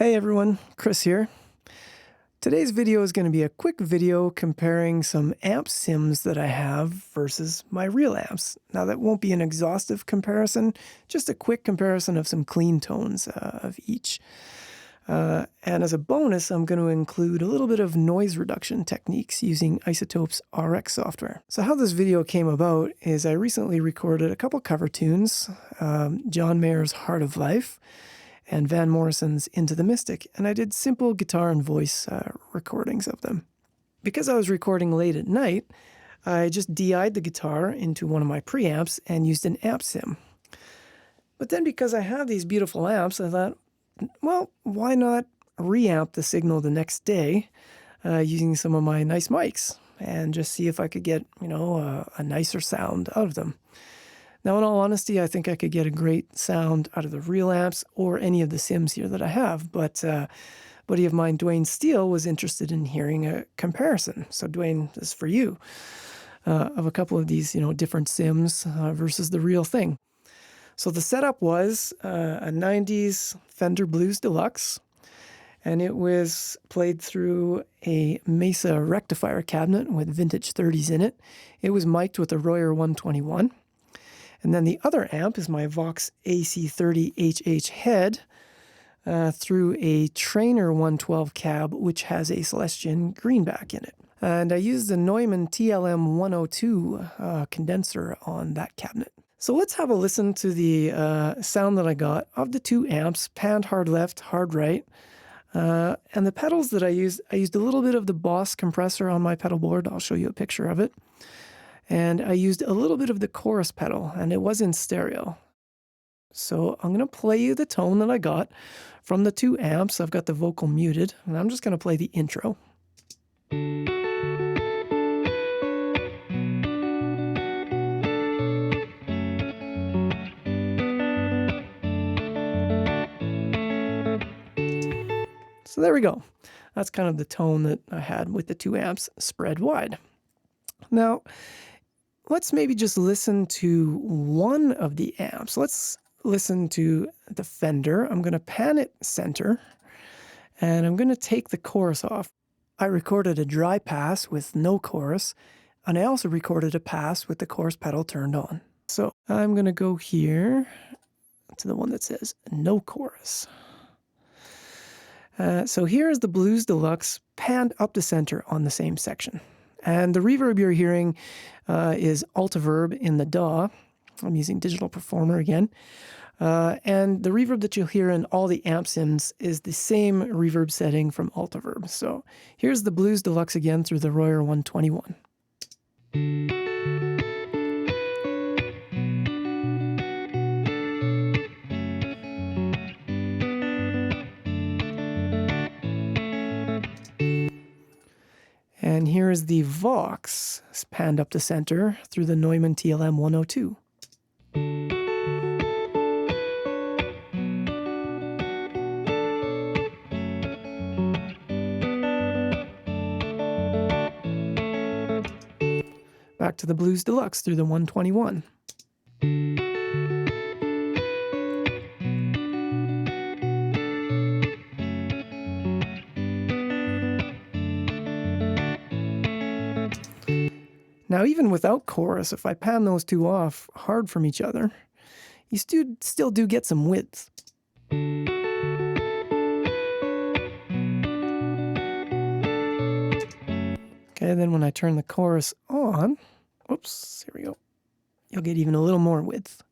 Hey everyone, Chris here. Today's video is going to be a quick video comparing some amp sims that I have versus my real amps. Now that won't be an exhaustive comparison, just a quick comparison of some clean tones of each. And as a bonus, I'm going to include a little bit of noise reduction techniques using Izotope's RX software. So how this video came about is I recently recorded a couple cover tunes, John Mayer's Heart of Life, and Van Morrison's Into the Mystic, and I did simple guitar and voice recordings of them. Because I was recording late at night, I just DI'd the guitar into one of my preamps and used an amp sim. But then because I have these beautiful amps, I thought, well, why not reamp the signal the next day using some of my nice mics and just see if I could get, a nicer sound out of them. Now, in all honesty, I think I could get a great sound out of the real amps or any of the sims here that I have, but a buddy of mine, Dwayne Steele, was interested in hearing a comparison. So Dwayne, this is for you, of a couple of these, different sims versus the real thing. So the setup was a 90s Fender Blues Deluxe, and it was played through a Mesa rectifier cabinet with vintage 30s in it. It was mic'd with a Royer 121. And then the other amp is my Vox AC30HH head through a Trainer 112 cab, which has a Celestion greenback in it. And I used the Neumann TLM 102 condenser on that cabinet. So let's have a listen to the sound that I got of the two amps, panned hard left, hard right. And the pedals that I used a little bit of the Boss compressor on my pedal board. I'll show you a picture of it. And I used a little bit of the chorus pedal, and it was in stereo. So I'm going to play you the tone that I got from the two amps. I've got the vocal muted, and I'm just going to play the intro. So there we go. That's kind of the tone that I had with the two amps spread wide. Now, let's maybe just listen to one of the amps. Let's listen to the Fender. I'm going to pan it center, and I'm going to take the chorus off. I recorded a dry pass with no chorus, and I also recorded a pass with the chorus pedal turned on. So I'm going to go here to the one that says no chorus. So here's the Blues Deluxe panned up to center on the same section. And the reverb you're hearing is Altiverb in the DAW. I'm using Digital Performer again. And the reverb that you'll hear in all the amp sims is the same reverb setting from Altiverb. So here's the Blues Deluxe again through the Royer 121. And here is the Vox, panned up to center through the Neumann TLM 102. Back to the Blues Deluxe through the 121. Now, even without chorus, if I pan those two off hard from each other, you still do get some width. Okay, then when I turn the chorus on, oops, here we go, you'll get even a little more width.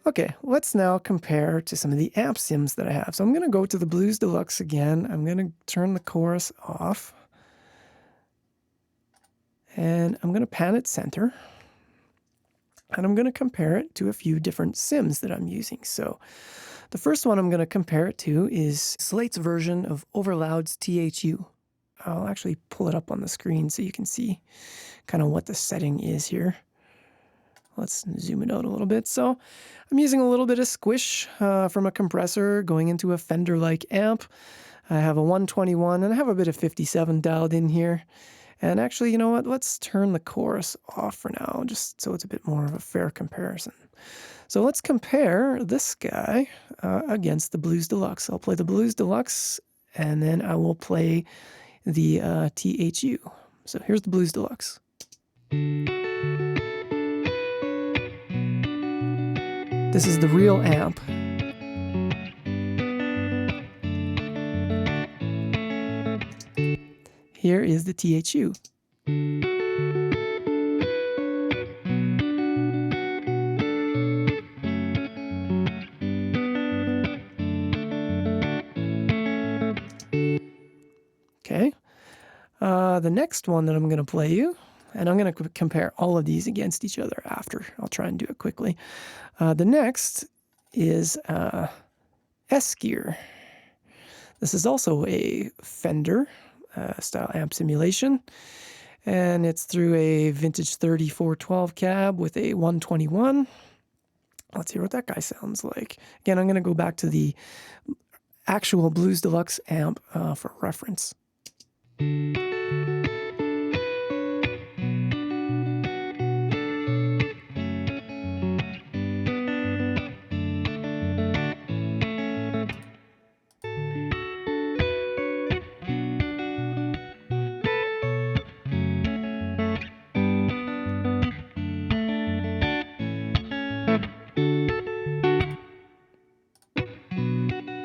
Okay, let's now compare to some of the amp sims that I have. So I'm going to go to the Blues Deluxe again. I'm going to turn the chorus off. And I'm going to pan it center. And I'm going to compare it to a few different sims that I'm using. So the first one I'm going to compare it to is Slate's version of Overloud's THU. I'll actually pull it up on the screen so you can see kind of what the setting is here. Let's zoom it out a little bit. So I'm using a little bit of squish from a compressor going into a Fender-like amp. I have a 121 and I have a bit of 57 dialed in here. And actually, you know what? Let's turn the chorus off for now, just so it's a bit more of a fair comparison. So let's compare this guy against the Blues Deluxe. I'll play the Blues Deluxe, and then I will play the THU. So here's the Blues Deluxe. This is the real amp. Here is the THU. Okay. The next one that I'm going to play you, and I'm going to compare all of these against each other after. I'll try and do it quickly. The next is S-Gear. This is also a Fender style amp simulation, and it's through a vintage 3412 cab with a 121. Let's hear what that guy sounds like. Again, I'm going to go back to the actual Blues Deluxe amp for reference.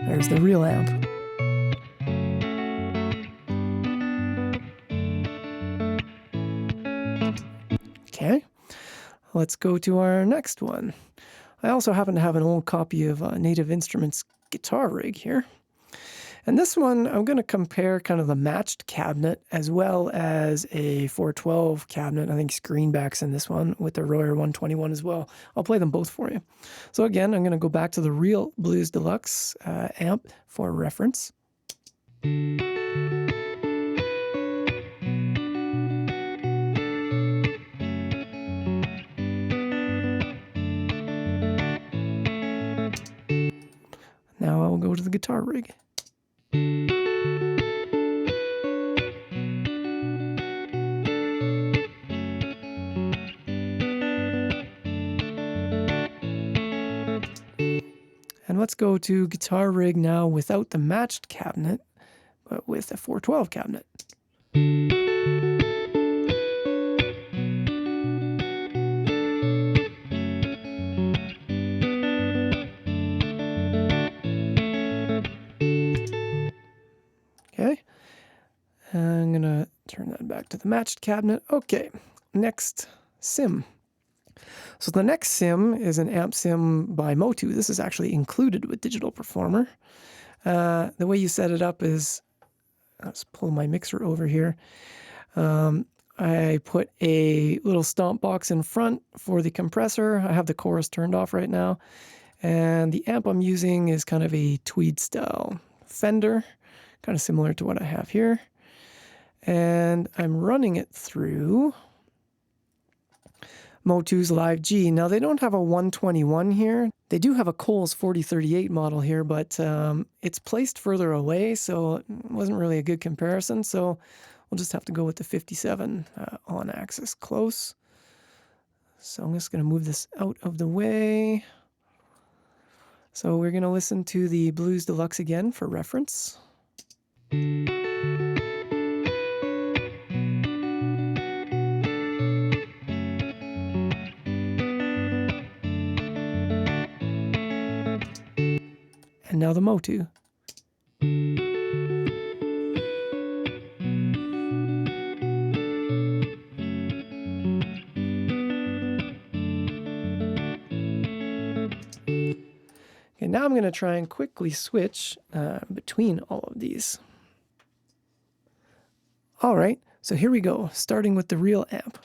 There's the real amp. Okay, let's go to our next one. I also happen to have an old copy of Native Instruments guitar rig here. And this one, I'm going to compare kind of the matched cabinet as well as a 412 cabinet. I think Screenback's in this one with the Royer 121 as well. I'll play them both for you. So again, I'm going to go back to the real Blues Deluxe amp for reference. Now I will go to the guitar rig. And let's go to guitar rig now without the matched cabinet, but with a 412 cabinet. Okay, I'm gonna turn that back to the matched cabinet. Okay, next sim. So the next sim is an amp sim by MOTU. This is actually included with Digital Performer. The way you set it up is, let's pull my mixer over here. I put a little stomp box in front for the compressor. I have the chorus turned off right now. And the amp I'm using is kind of a tweed style Fender, kind of similar to what I have here. And I'm running it through MOTU's Live G. Now, they don't have a 121 here. They do have a Coles 4038 model here, but it's placed further away, so it wasn't really a good comparison. So we'll just have to go with the 57 on axis close. So I'm just going to move this out of the way. So we're going to listen to the Blues Deluxe again for reference. And now the MOTU. Okay, now I'm going to try and quickly switch between all of these. All right, so here we go, starting with the real amp.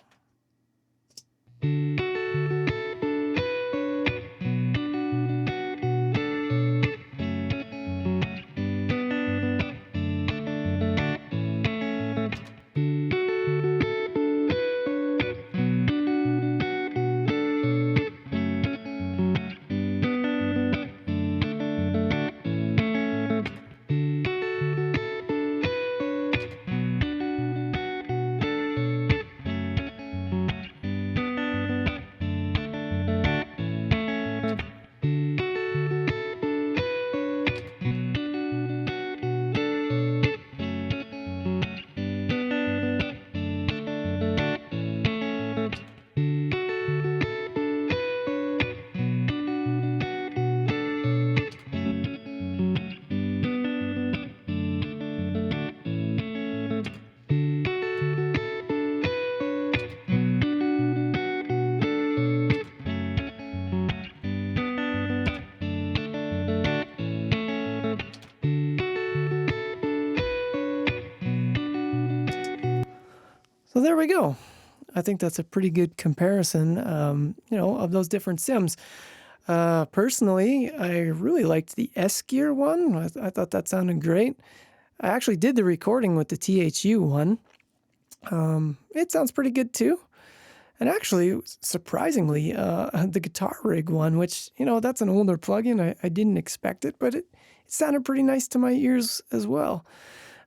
So there we go. I think that's a pretty good comparison, of those different Sims. Personally, I really liked the S-Gear one. I thought that sounded great. I actually did the recording with the THU one. It sounds pretty good too. And actually, surprisingly, the Guitar Rig one, which, that's an older plugin. I didn't expect it, but it sounded pretty nice to my ears as well.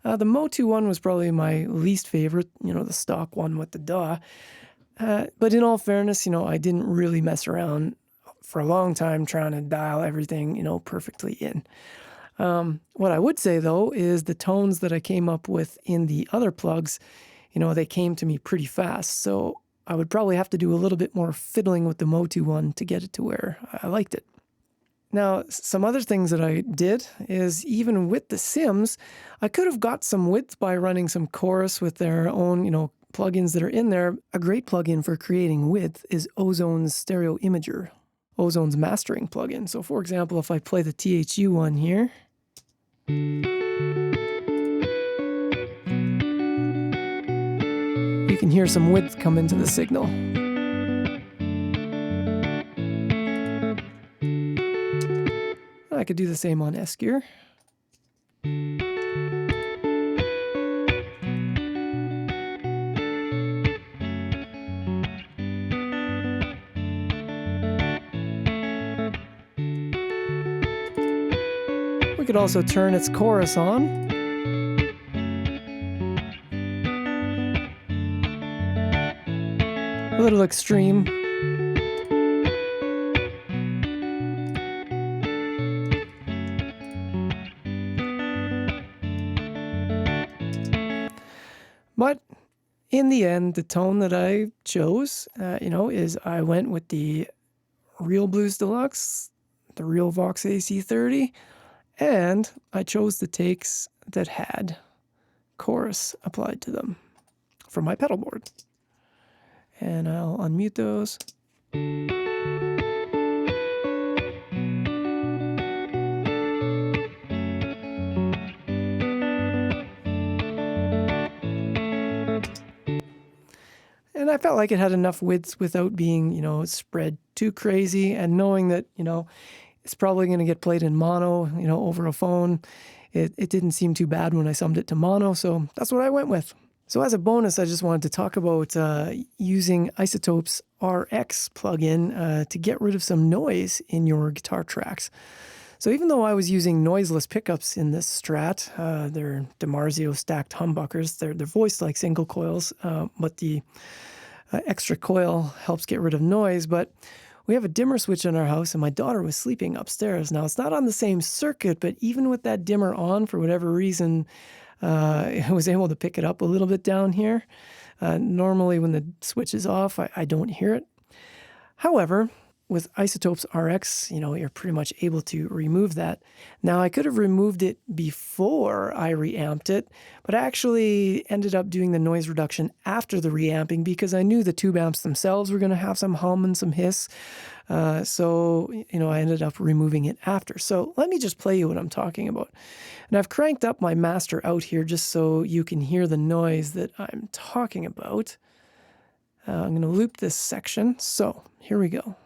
The MOTU one was probably my least favorite, the stock one with the DAW. But in all fairness, I didn't really mess around for a long time trying to dial everything, perfectly in. What I would say, though, is the tones that I came up with in the other plugs, they came to me pretty fast. So I would probably have to do a little bit more fiddling with the MOTU one to get it to where I liked it. Now, some other things that I did is even with the Sims, I could have got some width by running some chorus with their own, plugins that are in there. A great plugin for creating width is Ozone's Stereo Imager, Ozone's mastering plugin. So for example, if I play the THU one here, you can hear some width come into the signal. I could do the same on S-Gear. We could also turn its chorus on. A little extreme. But in the end, the tone that I chose, is I went with the real Blues Deluxe, the real Vox AC30, and I chose the takes that had chorus applied to them for my pedal board. And I'll unmute those. And I felt like it had enough width without being, spread too crazy, and knowing that, it's probably going to get played in mono, over a phone. It didn't seem too bad when I summed it to mono, so that's what I went with. So as a bonus, I just wanted to talk about using Izotope's RX plugin to get rid of some noise in your guitar tracks. So even though I was using noiseless pickups in this Strat, they're DiMarzio stacked humbuckers. They're voiced like single coils, but the extra coil helps get rid of noise. But we have a dimmer switch in our house, and my daughter was sleeping upstairs. Now, it's not on the same circuit, but even with that dimmer on, for whatever reason, I was able to pick it up a little bit down here. Normally, when the switch is off, I don't hear it. However, with Izotope's RX, you're pretty much able to remove that. Now, I could have removed it before I reamped it, but I actually ended up doing the noise reduction after the reamping because I knew the tube amps themselves were going to have some hum and some hiss. So I ended up removing it after. So let me just play you what I'm talking about. And I've cranked up my master out here just so you can hear the noise that I'm talking about. I'm going to loop this section. So here we go.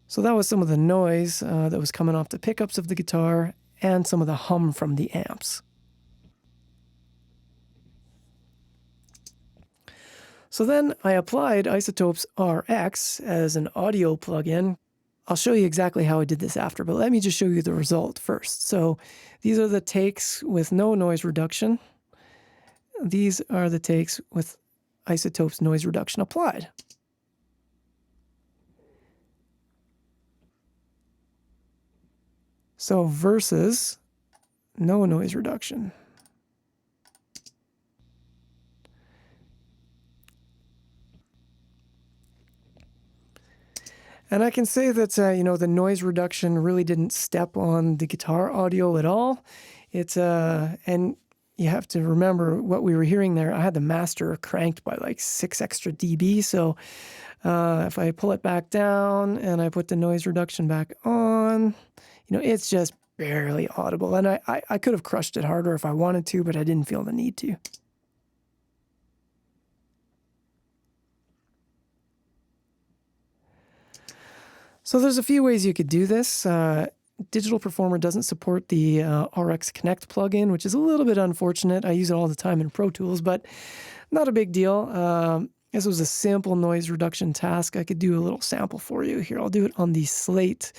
So that was some of the noise that was coming off the pickups of the guitar and some of the hum from the amps. So then I applied Izotope's RX as an audio plugin. I'll show you exactly how I did this after, but let me just show you the result first. So these are the takes with no noise reduction. These are the takes with Izotope's noise reduction applied. So versus no noise reduction. And I can say that, the noise reduction really didn't step on the guitar audio at all. And you have to remember what we were hearing there. I had the master cranked by like 6 extra dB. So if I pull it back down and I put the noise reduction back on, it's just barely audible. And I could have crushed it harder if I wanted to, but I didn't feel the need to. So there's a few ways you could do this. Digital Performer doesn't support the RX Connect plugin, which is a little bit unfortunate. I use it all the time in Pro Tools, but not a big deal. This was a simple noise reduction task. I could do a little sample for you. Here, I'll do it on the Slate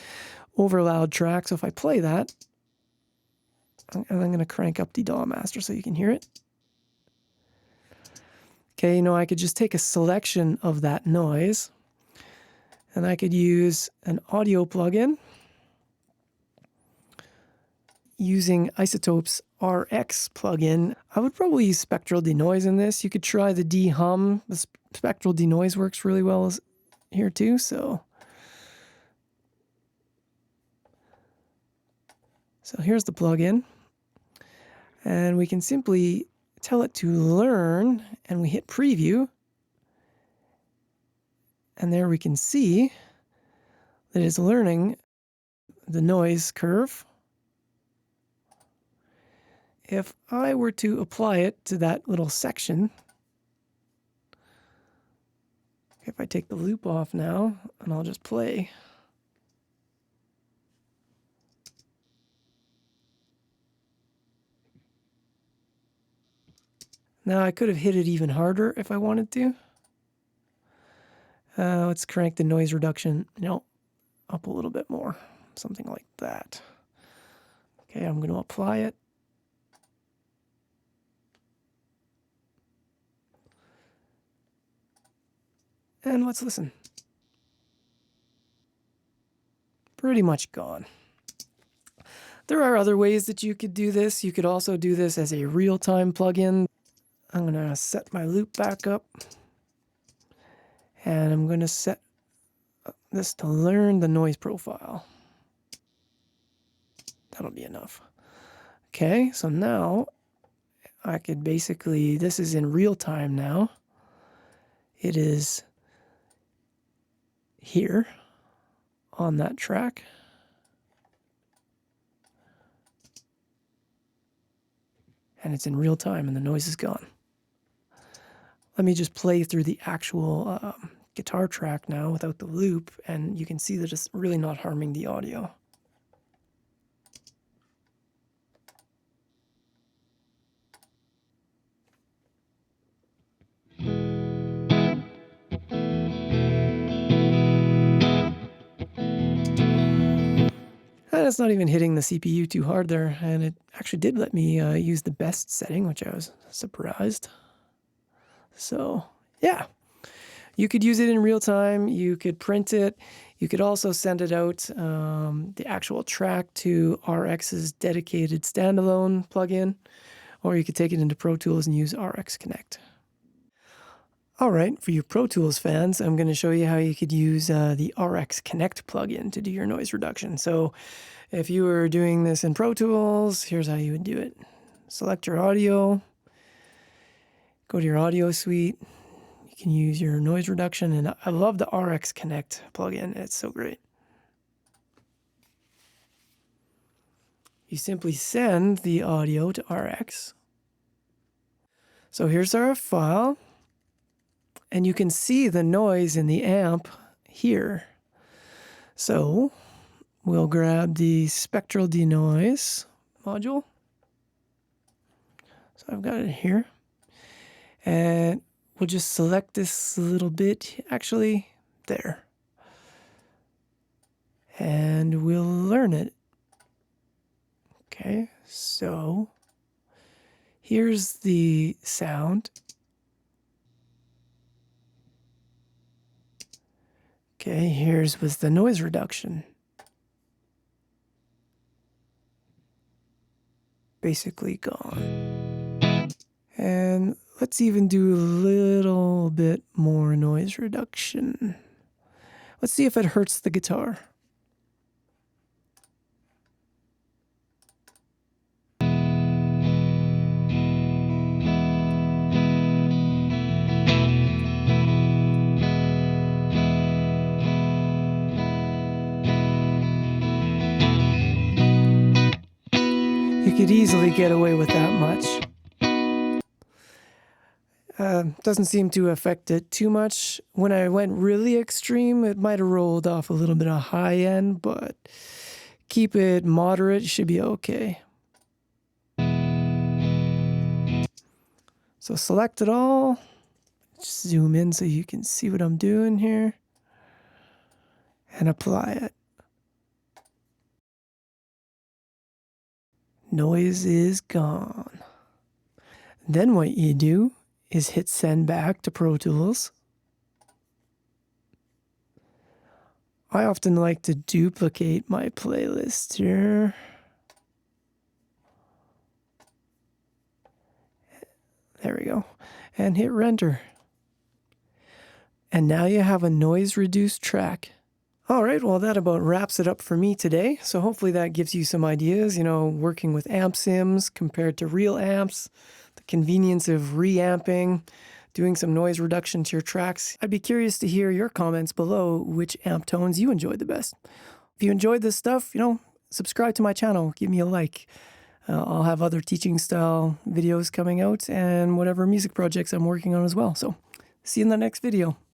Overloud track. So if I play that, and I'm going to crank up the DAW master so you can hear it. Okay, you know, I could just take a selection of that noise, and I could use an audio plugin using Izotope's RX plugin. I would probably use spectral denoise in this. You could try the de-hum. The spectral denoise works really well here too, so here's the plugin. And we can simply tell it to learn, and we hit preview. And there we can see that it's learning the noise curve. If I were to apply it to that little section, if I take the loop off now, and I'll just play. Now I could have hit it even harder if I wanted to. Let's crank the noise reduction, up a little bit more, something like that. Okay, I'm going to apply it. And let's listen. Pretty much gone. There are other ways that you could do this. You could also do this as a real-time plugin. I'm going to set my loop back up. And I'm going to set this to learn the noise profile. That'll be enough. Okay, so now I could basically, this is in real time now. It is here on that track. And it's in real time and the noise is gone. Let me just play through the actual guitar track now without the loop, and you can see that it's really not harming the audio. And it's not even hitting the CPU too hard there, and it actually did let me use the best setting, which I was surprised. So, yeah. You could use it in real time. You could print it. You could also send it out, the actual track, to RX's dedicated standalone plugin, or you could take it into Pro Tools and use RX Connect. All right, for you Pro Tools fans, I'm going to show you how you could use the RX Connect plugin to do your noise reduction. So if you were doing this in Pro Tools, here's how you would do it. Select your audio, go to your audio suite. You can use your noise reduction, and I love the RX Connect plugin. It's so great. You simply send the audio to RX. So here's our file. And you can see the noise in the amp here. So we'll grab the spectral denoise module. So I've got it here. And we'll just select this little bit, actually, there. And we'll learn it. Okay, so here's the sound. Okay, here's with the noise reduction. Basically gone. And let's even do a little bit more noise reduction. Let's see if it hurts the guitar. could easily get away with that much. Doesn't seem to affect it too much. When I went really extreme, it might have rolled off a little bit of high end, but keep it moderate, you should be okay. So select it all. Just zoom in so you can see what I'm doing here. And apply it. Noise is gone. Then what you do is hit send back to Pro Tools. I often like to duplicate my playlist here. There we go. And hit render. And now you have a noise reduced track. All right, well, that about wraps it up for me today. So hopefully that gives you some ideas, working with amp sims compared to real amps, the convenience of reamping, doing some noise reduction to your tracks. I'd be curious to hear your comments below which amp tones you enjoyed the best. If you enjoyed this stuff, subscribe to my channel, give me a like. I'll have other teaching style videos coming out and whatever music projects I'm working on as well. So see you in the next video.